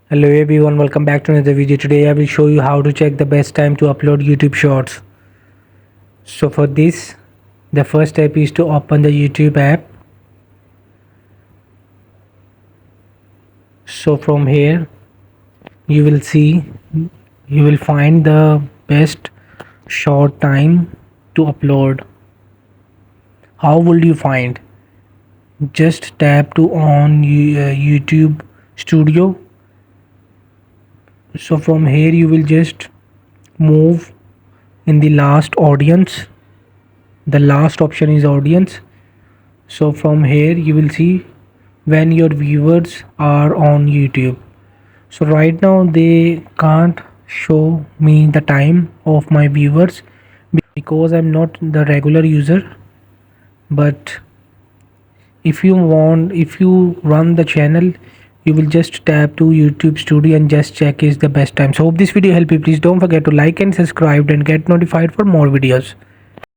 Hello everyone, welcome back to another video. Today I will show you how to check the best time to upload YouTube shorts. So for this, the first step is to open the YouTube app. So from here you will find the best short time to upload. How will you find? Just tap to on YouTube Studio. So from here you will just move in the last audience. The last option is audience. So from here you will see when your viewers are on YouTube. So right now they can't show me the time of my viewers because I'm not the regular user. But if you run the channel, you will just tap to YouTube Studio and just check is the best time. So hope this video helped you. Please don't forget to like and subscribe and get notified for more videos.